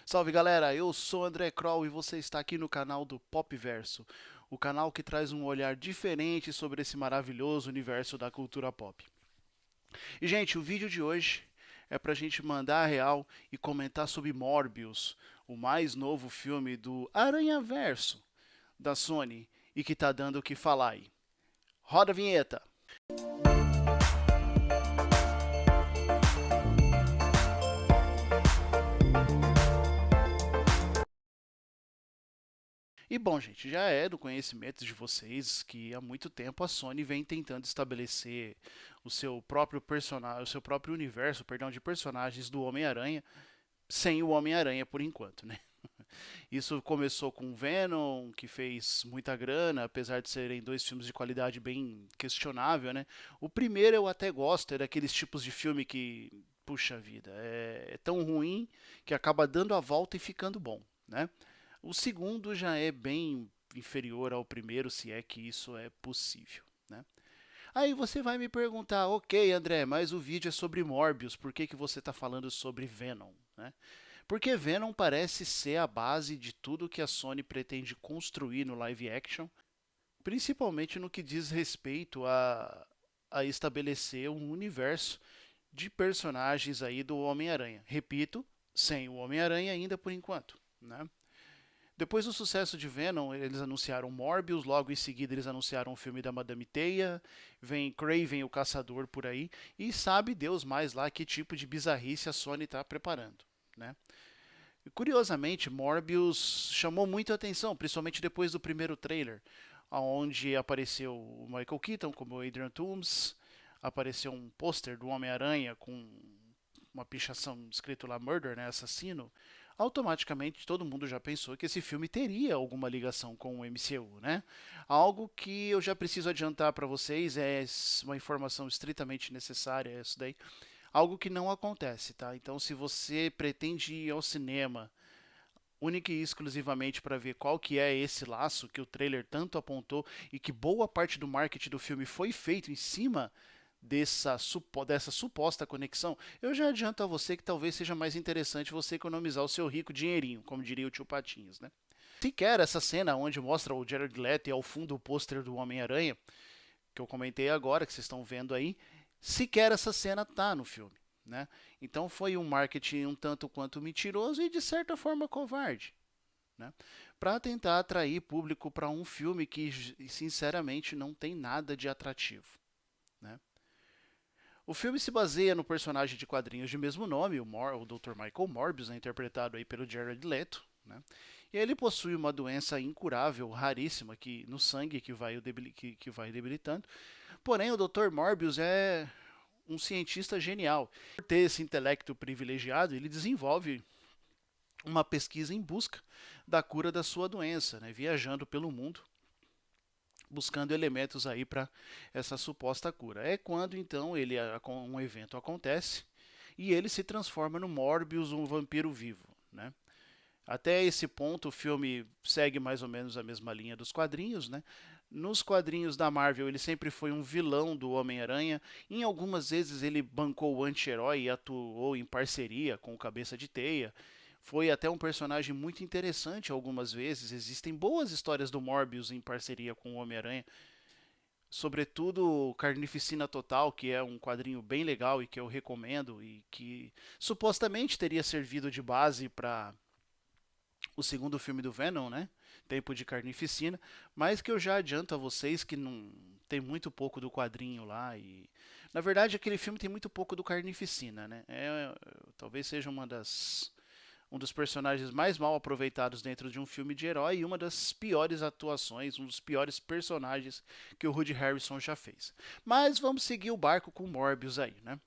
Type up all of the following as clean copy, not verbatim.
Salve galera, eu sou André Kroll e você está aqui no canal do Popverso, o canal que traz um olhar diferente sobre esse maravilhoso universo da cultura pop. E gente, o vídeo de hoje é pra gente mandar a real e comentar sobre Morbius, o mais novo filme do Aranhaverso da Sony e que tá dando o que falar aí. Roda a vinheta! E bom, gente, já é do conhecimento de vocês que há muito tempo a Sony vem tentando estabelecer o seu próprio personagem, o seu próprio universo, perdão, de personagens do Homem-Aranha, sem o Homem-Aranha por enquanto, né? Isso começou com Venom, que fez muita grana, apesar de serem dois filmes de qualidade bem questionável, né? O primeiro eu até gosto, é daqueles tipos de filme que, puxa vida, é tão ruim que acaba dando a volta e ficando bom, né? O segundo já é bem inferior ao primeiro, se é que isso é possível, né? Aí você vai me perguntar, ok, André, mas o vídeo é sobre Morbius, por que você está falando sobre Venom, né? Porque Venom parece ser a base de tudo que a Sony pretende construir no live action, principalmente no que diz respeito a estabelecer um universo de personagens aí do Homem-Aranha. Repito, sem o Homem-Aranha ainda por enquanto, né? Depois do sucesso de Venom, eles anunciaram Morbius, logo em seguida eles anunciaram o filme da Madame Teia, vem Kraven o Caçador por aí, e sabe Deus mais lá que tipo de bizarrice a Sony está preparando, né? E, curiosamente, Morbius chamou muito a atenção, principalmente depois do primeiro trailer, onde apareceu o Michael Keaton como Adrian Toomes, apareceu um pôster do Homem-Aranha com uma pichação escrito lá Murder, né, assassino. Automaticamente todo mundo já pensou que esse filme teria alguma ligação com o MCU, né? Algo que eu já preciso adiantar para vocês é uma informação estritamente necessária, é isso daí. Algo que não acontece, tá? Então, se você pretende ir ao cinema única e exclusivamente para ver qual que é esse laço que o trailer tanto apontou e que boa parte do marketing do filme foi feito em cima dessa suposta conexão, eu já adianto a você que talvez seja mais interessante você economizar o seu rico dinheirinho, como diria o tio Patinhas, né? Sequer essa cena onde mostra o Jared Leto e ao fundo o pôster do Homem-Aranha, que eu comentei agora, que vocês estão vendo aí, sequer essa cena tá no filme, né? Então foi um marketing um tanto quanto mentiroso e de certa forma covarde, né? Para tentar atrair público para um filme que sinceramente não tem nada de atrativo, né? O filme se baseia no personagem de quadrinhos de mesmo nome, o Dr. Michael Morbius, né, interpretado aí pelo Jared Leto, né? E ele possui uma doença incurável, raríssima, que no sangue que vai debilitando. Porém, o Dr. Morbius é um cientista genial. Por ter esse intelecto privilegiado, ele desenvolve uma pesquisa em busca da cura da sua doença, né? Viajando pelo mundo, buscando elementos aí para essa suposta cura. É quando então um evento acontece e ele se transforma no Morbius, um vampiro vivo, né? Até esse ponto o filme segue mais ou menos a mesma linha dos quadrinhos, né? Nos quadrinhos da Marvel ele sempre foi um vilão do Homem-Aranha. Em algumas vezes ele bancou o anti-herói e atuou em parceria com o Cabeça de Teia. Foi até um personagem muito interessante algumas vezes. Existem boas histórias do Morbius em parceria com o Homem-Aranha. Sobretudo Carnificina Total, que é um quadrinho bem legal e que eu recomendo e que supostamente teria servido de base para o segundo filme do Venom, né? Tempo de Carnificina, mas que eu já adianto a vocês que não tem muito pouco do quadrinho lá e na verdade aquele filme tem muito pouco do Carnificina, né? Talvez seja um dos personagens mais mal aproveitados dentro de um filme de herói e uma das piores atuações, um dos piores personagens que o Woody Harrison já fez. Mas vamos seguir o barco com Morbius aí, né?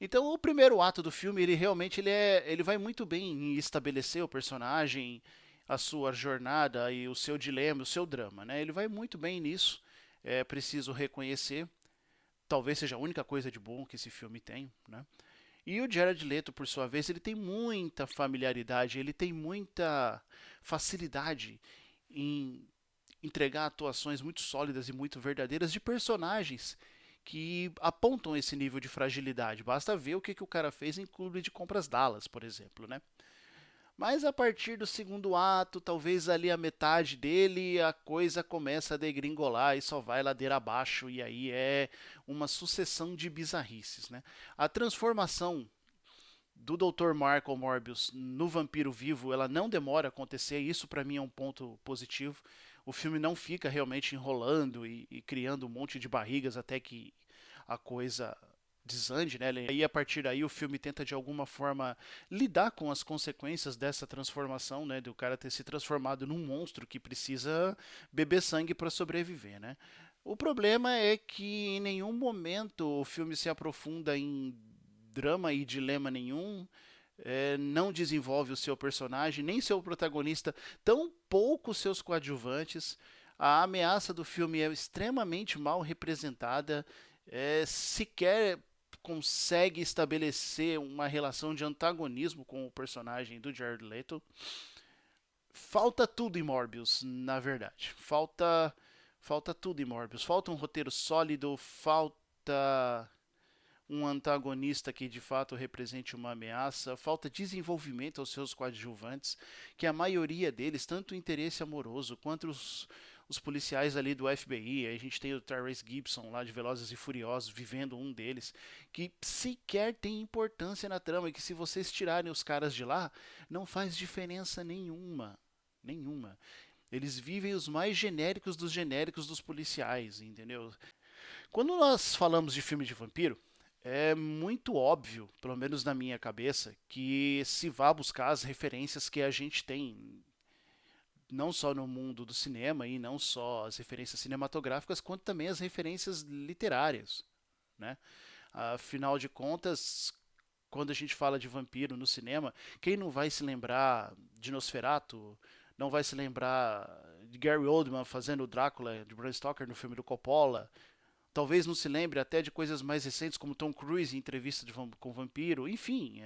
Então, o primeiro ato do filme, ele realmente ele vai muito bem em estabelecer o personagem, a sua jornada e o seu dilema, o seu drama, né? Ele vai muito bem nisso. É preciso reconhecer. Talvez seja a única coisa de bom que esse filme tem, né? E o Jared Leto, por sua vez, ele tem muita familiaridade, ele tem muita facilidade em entregar atuações muito sólidas e muito verdadeiras de personagens que apontam esse nível de fragilidade. Basta ver o que o cara fez em Clube de Compras Dallas, por exemplo, né? Mas a partir do segundo ato, talvez ali a metade dele, a coisa começa a degringolar e só vai ladeira abaixo, e aí é uma sucessão de bizarrices, né? A transformação do Dr. Michael Morbius no vampiro vivo, ela não demora a acontecer, isso para mim é um ponto positivo. O filme não fica realmente enrolando e criando um monte de barrigas até que a coisa desande, né? E aí a partir daí o filme tenta de alguma forma lidar com as consequências dessa transformação, né, do cara ter se transformado num monstro que precisa beber sangue para sobreviver, né? O problema é que em nenhum momento o filme se aprofunda em drama e dilema nenhum, não desenvolve o seu personagem, nem seu protagonista, tão pouco seus coadjuvantes. A ameaça do filme é extremamente mal representada, sequer consegue estabelecer uma relação de antagonismo com o personagem do Jared Leto. Falta tudo em Morbius, na verdade. Falta tudo em Morbius. Falta um roteiro sólido, falta um antagonista que de fato represente uma ameaça, falta desenvolvimento aos seus coadjuvantes, que a maioria deles, tanto o interesse amoroso quanto os policiais ali do FBI, a gente tem o Tyrese Gibson lá de Velozes e Furiosos vivendo um deles, que sequer tem importância na trama e que se vocês tirarem os caras de lá, não faz diferença nenhuma. Nenhuma. Eles vivem os mais genéricos dos policiais, entendeu? Quando nós falamos de filme de vampiro, é muito óbvio, pelo menos na minha cabeça, que se vá buscar as referências que a gente tem, não só no mundo do cinema e não só as referências cinematográficas, quanto também as referências literárias, né? Afinal de contas, quando a gente fala de vampiro no cinema, quem não vai se lembrar de Nosferatu, não vai se lembrar de Gary Oldman fazendo o Drácula de Bram Stoker no filme do Coppola, talvez não se lembre até de coisas mais recentes, como Tom Cruise em entrevista com o vampiro. Enfim,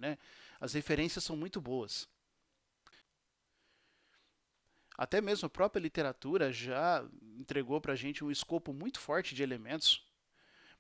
né, as referências são muito boas. Até mesmo a própria literatura já entregou para a gente um escopo muito forte de elementos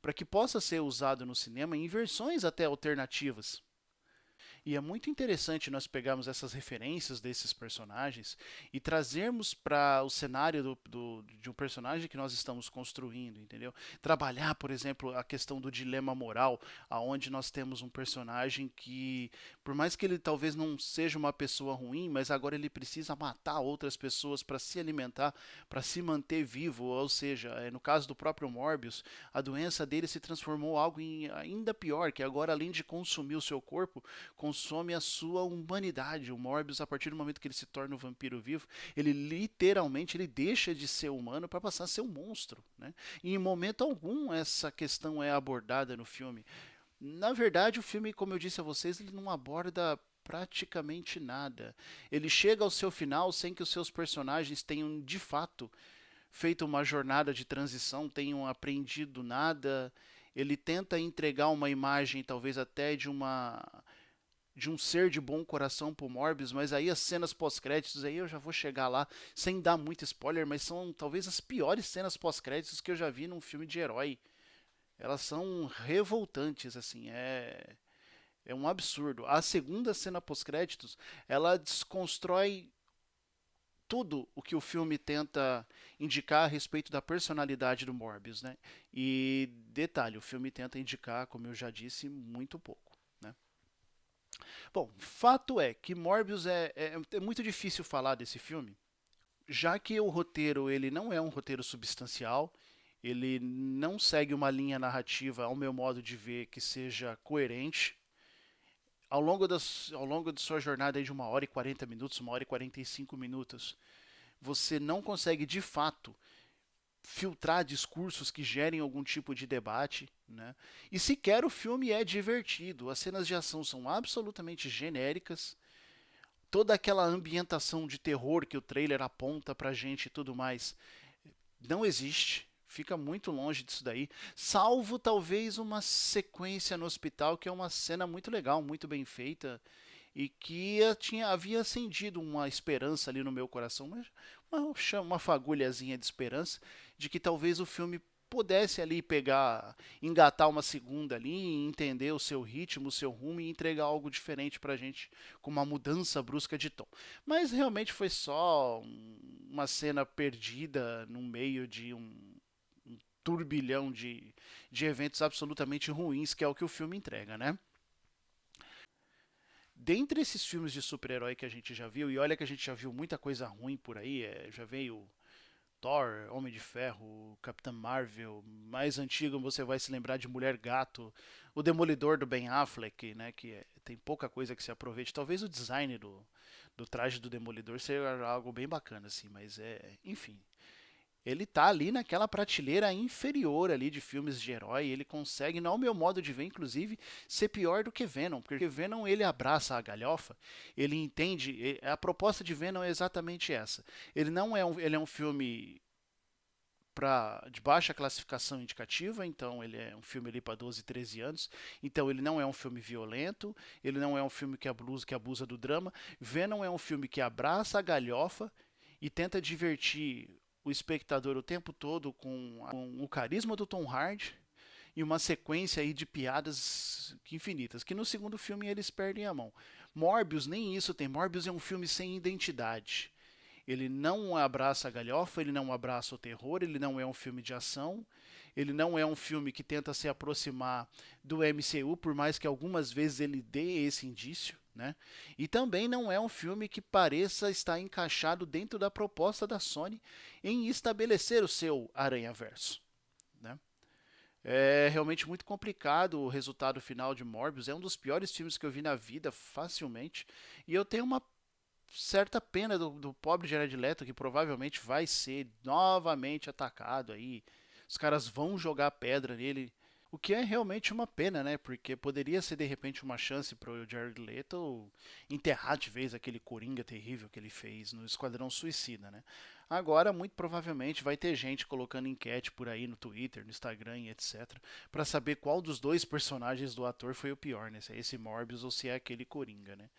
para que possa ser usado no cinema em versões até alternativas. E é muito interessante nós pegarmos essas referências desses personagens e trazermos para o cenário de um personagem que nós estamos construindo, entendeu? Trabalhar, por exemplo, a questão do dilema moral, aonde nós temos um personagem que, por mais que ele talvez não seja uma pessoa ruim, mas agora ele precisa matar outras pessoas para se alimentar, para se manter vivo, ou seja, no caso do próprio Morbius, a doença dele se transformou em algo ainda pior, que agora além de consumir o seu corpo, consome a sua humanidade. O Morbius, a partir do momento que ele se torna um vampiro vivo, ele literalmente ele deixa de ser humano para passar a ser um monstro, né? E em momento algum essa questão é abordada no filme. Na verdade, o filme, como eu disse a vocês, ele não aborda praticamente nada. Ele chega ao seu final sem que os seus personagens tenham de fato feito uma jornada de transição, tenham aprendido nada. Ele tenta entregar uma imagem, talvez até de um ser de bom coração pro Morbius, mas aí as cenas pós-créditos, aí eu já vou chegar lá sem dar muito spoiler, mas são talvez as piores cenas pós-créditos que eu já vi num filme de herói. Elas são revoltantes, assim, é um absurdo. A segunda cena pós-créditos, ela desconstrói tudo o que o filme tenta indicar a respeito da personalidade do Morbius, né? E detalhe, o filme tenta indicar, como eu já disse, muito pouco, né? Bom, fato é que Morbius é muito difícil falar desse filme, já que o roteiro ele não é um roteiro substancial, ele não segue uma linha narrativa, ao meu modo de ver, que seja coerente. Ao longo de sua jornada de 1 hora e 40 minutos, 1 hora e 45 minutos, você não consegue de fato filtrar discursos que gerem algum tipo de debate, né? E sequer o filme é divertido. As cenas de ação são absolutamente genéricas. Toda aquela ambientação de terror que o trailer aponta pra gente e tudo mais não existe. Fica muito longe disso daí, salvo talvez uma sequência no hospital que é uma cena muito legal, muito bem feita e que havia acendido uma esperança ali no meu coração, uma fagulhazinha de esperança de que talvez o filme pudesse ali pegar, engatar uma segunda ali, entender o seu ritmo, o seu rumo e entregar algo diferente pra gente com uma mudança brusca de tom. Mas realmente foi só uma cena perdida no meio de um turbilhão de eventos absolutamente ruins, que é o que o filme entrega, né? Dentre esses filmes de super-herói que a gente já viu, e olha que a gente já viu muita coisa ruim por aí, já veio Thor, Homem de Ferro, Capitã Marvel, mais antigo você vai se lembrar de Mulher Gato, o Demolidor do Ben Affleck, né, tem pouca coisa que se aproveite. Talvez o design do traje do Demolidor seja algo bem bacana, assim, mas enfim. Ele tá ali naquela prateleira inferior ali de filmes de herói. Ele consegue, no meu modo de ver, inclusive, ser pior do que Venom. Porque Venom ele abraça a galhofa, ele entende. A proposta de Venom é exatamente essa. Ele não é ele é um filme de baixa classificação indicativa, então ele é um filme ali para 12, 13 anos. Então ele não é um filme violento, ele não é um filme que abusa do drama. Venom é um filme que abraça a galhofa e tenta divertir o espectador o tempo todo com o carisma do Tom Hardy e uma sequência aí de piadas infinitas, que no segundo filme eles perdem a mão. Morbius nem isso tem. Morbius é um filme sem identidade. Ele não abraça a galhofa, ele não abraça o terror, ele não é um filme de ação, ele não é um filme que tenta se aproximar do MCU, por mais que algumas vezes ele dê esse indício, né? E também não é um filme que pareça estar encaixado dentro da proposta da Sony em estabelecer o seu Aranha-Verso, né? É realmente muito complicado o resultado final de Morbius. É um dos piores filmes que eu vi na vida, facilmente. E eu tenho uma certa pena do pobre Jared Leto, que provavelmente vai ser novamente atacado aí. Os caras vão jogar pedra nele. O que é realmente uma pena, né? Porque poderia ser de repente uma chance pro Jared Leto enterrar de vez aquele coringa terrível que ele fez no Esquadrão Suicida, né? Agora, muito provavelmente, vai ter gente colocando enquete por aí no Twitter, no Instagram e etc. Pra saber qual dos dois personagens do ator foi o pior, né? Se é esse Morbius ou se é aquele coringa, né?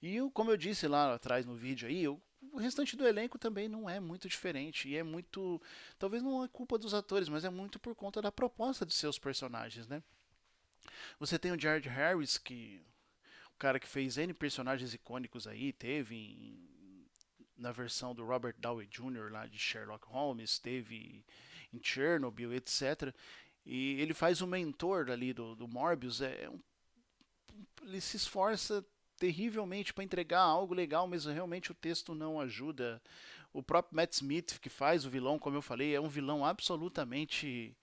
E como eu disse lá atrás no vídeo aí, o restante do elenco também não é muito diferente. E é muito. Talvez não é culpa dos atores, mas é muito por conta da proposta de seus personagens, né? Você tem o Jared Harris, que. O cara que fez N personagens icônicos aí, na versão do Robert Downey Jr. lá de Sherlock Holmes, teve em Chernobyl, etc. E ele faz o mentor ali do Morbius. Ele se esforça terrivelmente para entregar algo legal, mas realmente o texto não ajuda. O próprio Matt Smith, que faz o vilão, como eu falei, é um vilão absolutamente.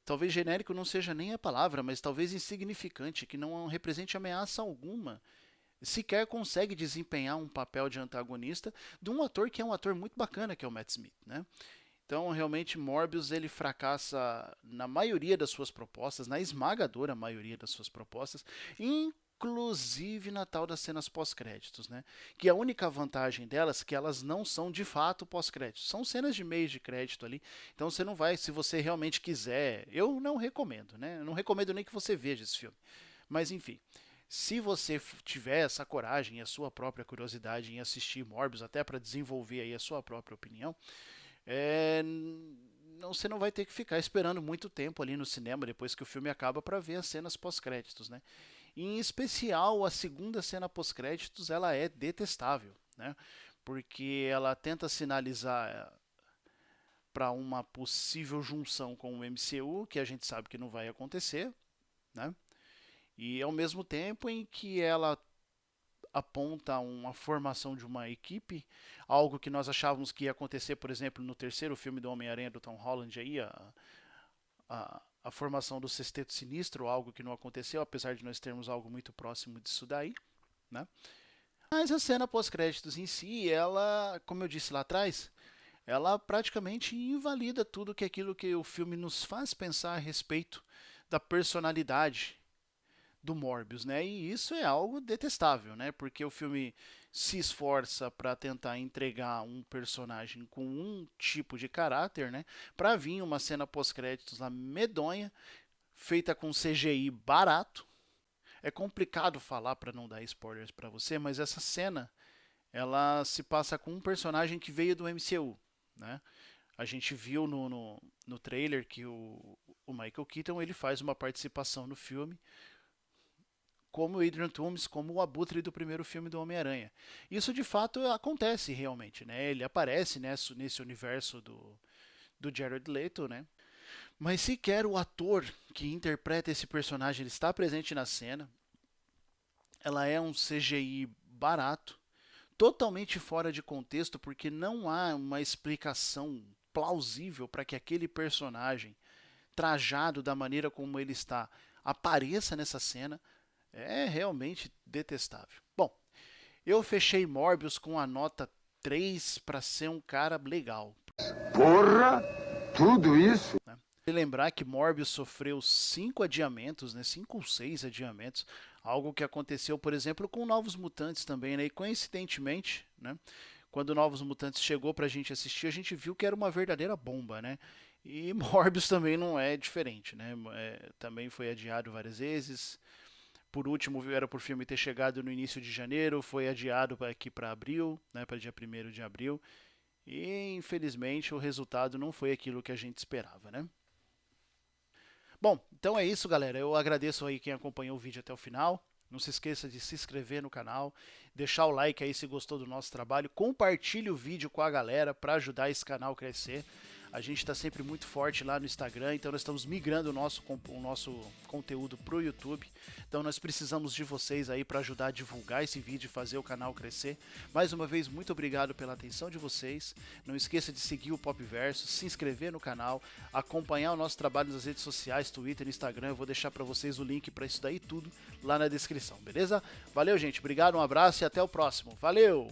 Talvez genérico não seja nem a palavra, mas talvez insignificante, que não represente ameaça alguma. Sequer consegue desempenhar um papel de antagonista de um ator que é um ator muito bacana, que é o Matt Smith, né? Então, realmente, Morbius ele fracassa na maioria das suas propostas, na esmagadora maioria das suas propostas, inclusive na tal das cenas pós-créditos, né? Que a única vantagem delas é que elas não são de fato pós-créditos, são cenas de meios de crédito ali. Então, você não vai, se você realmente quiser, eu não recomendo, né? Eu não recomendo nem que você veja esse filme. Mas, enfim, se você tiver essa coragem e a sua própria curiosidade em assistir Morbius, até para desenvolver aí a sua própria opinião, não, você não vai ter que ficar esperando muito tempo ali no cinema depois que o filme acaba para ver as cenas pós-créditos, né? E, em especial a segunda cena pós-créditos, ela é detestável, né? Porque ela tenta sinalizar para uma possível junção com o MCU, que a gente sabe que não vai acontecer, né? E ao mesmo tempo em que ela aponta uma formação de uma equipe, algo que nós achávamos que ia acontecer, por exemplo, no terceiro filme do Homem-Aranha do Tom Holland, aí, a formação do Sexteto Sinistro, algo que não aconteceu, apesar de nós termos algo muito próximo disso daí, né? Mas a cena pós-créditos em si, ela, como eu disse lá atrás, ela praticamente invalida tudo que aquilo que o filme nos faz pensar a respeito da personalidade do Morbius, né? E isso é algo detestável, né? Porque o filme se esforça para tentar entregar um personagem com um tipo de caráter, né? Para vir uma cena pós-créditos lá medonha, feita com CGI barato. É complicado falar para não dar spoilers para você, mas essa cena ela se passa com um personagem que veio do MCU, né? A gente viu no trailer que o Michael Keaton ele faz uma participação no filme como o Adrian Toomes, como o Abutre do primeiro filme do Homem-Aranha. Isso de fato acontece realmente, né? Ele aparece nesse universo do Jared Leto, né? Mas sequer o ator que interpreta esse personagem ele está presente na cena. Ela é um CGI barato, totalmente fora de contexto, porque não há uma explicação plausível para que aquele personagem, trajado da maneira como ele está, apareça nessa cena. É realmente detestável. Bom, eu fechei Morbius com a nota 3 para ser um cara legal. Porra! Tudo isso? Né? E lembrar que Morbius sofreu 5 adiamentos, né? 5 ou 6 adiamentos. Algo que aconteceu, por exemplo, com Novos Mutantes também, né? E coincidentemente, né? Quando Novos Mutantes chegou pra gente assistir, a gente viu que era uma verdadeira bomba, né? E Morbius também não é diferente, né? Também foi adiado várias vezes. Por último, era por filme ter chegado no início de janeiro, foi adiado aqui para abril, né, para dia 1º de abril. E infelizmente o resultado não foi aquilo que a gente esperava, né? Bom, então é isso, galera. Eu agradeço aí quem acompanhou o vídeo até o final. Não se esqueça de se inscrever no canal, deixar o like aí se gostou do nosso trabalho, compartilhe o vídeo com a galera para ajudar esse canal a crescer. A gente está sempre muito forte lá no Instagram, então nós estamos migrando o nosso conteúdo para o YouTube. Então nós precisamos de vocês aí para ajudar a divulgar esse vídeo e fazer o canal crescer. Mais uma vez, muito obrigado pela atenção de vocês. Não esqueça de seguir o Popverso, se inscrever no canal, acompanhar o nosso trabalho nas redes sociais, Twitter, Instagram. Eu vou deixar para vocês o link para isso daí tudo lá na descrição, beleza? Valeu, gente. Obrigado, um abraço e até o próximo. Valeu!